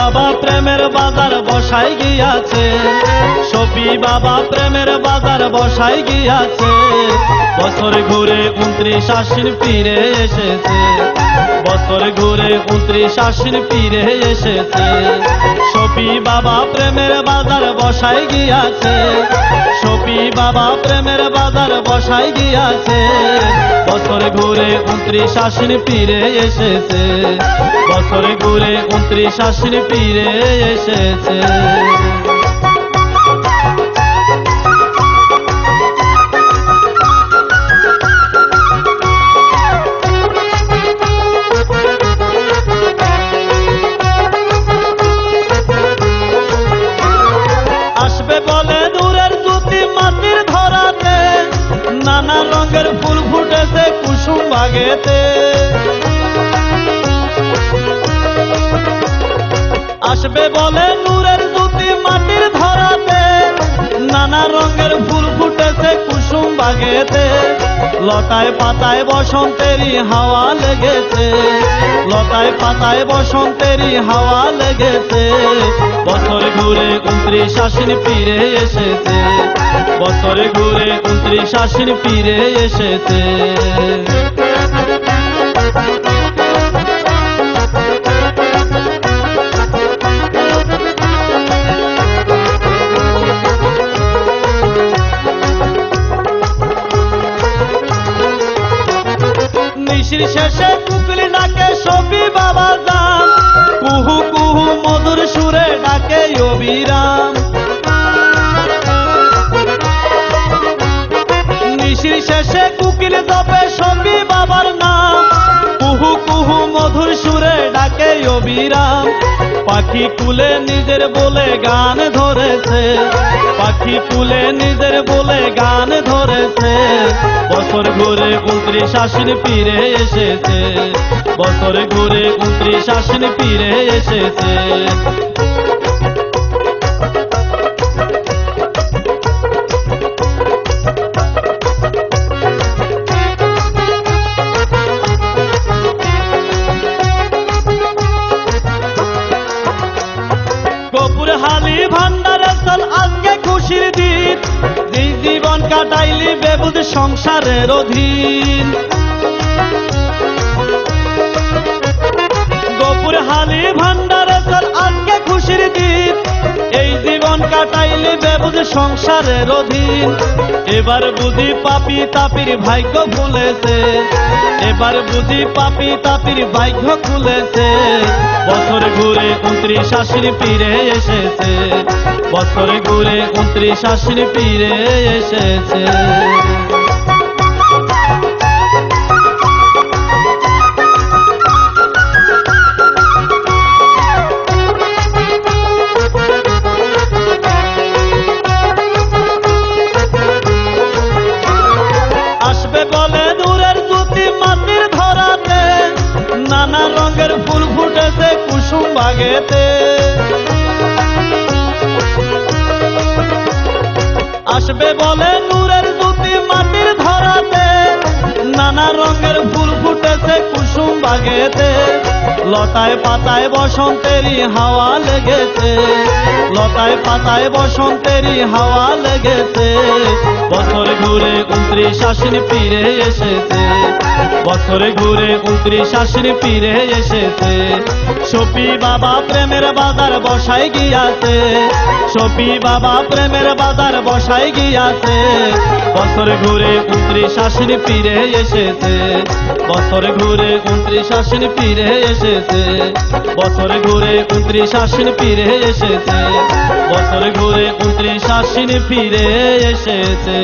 বাবা প্রেমের বাজার বসাই গিয়াছে, শফি বাবা প্রেমের বাজার বসাই গিয়াছে। বছর ঘুরে 29 আশ্বিন ফিরে এসেছে, বছর ঘুরে 29 আশ্বিন ফিরে এসেছে। শফি বাবা প্রেমের বাজার বসাই গিয়াছে, শফি বাবা প্রেমের বাজার বসাই গিয়াছে। বছর ঘুরে 29 আশ্বিন ফিরে এসেছে, বছর ঘুরে 29 আশ্বিন ফিরে এসেছে। আসবে বলে নূরের জ্যোতি মাটির ধরাতে, নানা রঙের ফুল ফুটেছে কুসুম বাগেতে। আসবে বলে নূরের জ্যোতি মাটির ধরাতে, নানা রঙের ফুল ফুটেছে কুসুম বাগেতে। লতায় পাতায় বসন্তেরই হাওয়া লেগেছে, লতায় পাতায় বসন্তেরই হাওয়া লেগেছে। বছর ঘুরে 29 আশ্বিন ফিরে এসেছে, বছর ঘুরে 29 আশ্বিন ফিরে এসেছে। নিশির শেষে কুকলি ডাকে শফি বাবা যান, কুহু কুহু মধুর সুরে ডাকে অবিরাম। নিশির শেষে কুকিল জপে শফি বাবার নাম, কুহু কুহু মধুর সুরে ডাকে অবিরাম। পাখি কুলে নিজের বলে গান ধরেছে, পাখি কুলে নিজের বলে গান ধরেছে। বছর ঘুরে 29 আশ্বিন ফিরে এসেছে, বছর ঘুরে 29 আশ্বিন ফিরে এসেছে। হালি ভান্ডারে চল আজকে খুশির দিন, যেই জীবন কাটাইলি বেবুদ সংসারের অধীন। গোপুর হালি ভান্ডারে চল আজকে খুশির দিন, এই জীবন কাটাইলি বেবুদ সংসারের অধীন। এবার বুঝি পাপি তাপির ভাগ্য খুলেছে, এবার বুঝি পাপি তাপির ভাগ্য খুলেছে। বছর ঘুরে 29 আশ্বিন ফিরে এসেছে, বছর ঘুরে 29 আশ্বিন ফিরে এসেছে। আসবে বলে নূরের জ্যোতি মাটির ধরাতে, নানা রঙের ফুল ফুটেছে কুসুম বাগেতে। আসবে বলে নূরের জ্যোতি মাটির ধরাতে, নানা রঙের ফুল ফুটেছে কুসুম বাগেতে। লতায় পাতায় বসন্তেরই হাওয়া লেগেছে, লতায় পাতায় বসন্তেরই হাওয়া লেগেছে। বছর ঘুরে 29 আশ্বিন ফিরে এসেছে, বছর ঘুরে 29 আশ্বিন ফিরে এসেছে। শফি বাবা প্রেমের বাজার বসাই গিয়াছে, শফি বাবা প্রেমের বাজার বসাই গিয়াছে। বছর ঘুরে 29 আশ্বিন ফিরে এসেছে, বছর ঘুরে 29 আশ্বিন ফিরে এসেছে। বছর ঘুরে 29 আশ্বিন ফিরে এসেছে, বছর ঘুরে 29 আশ্বিন ফিরে এসেছে।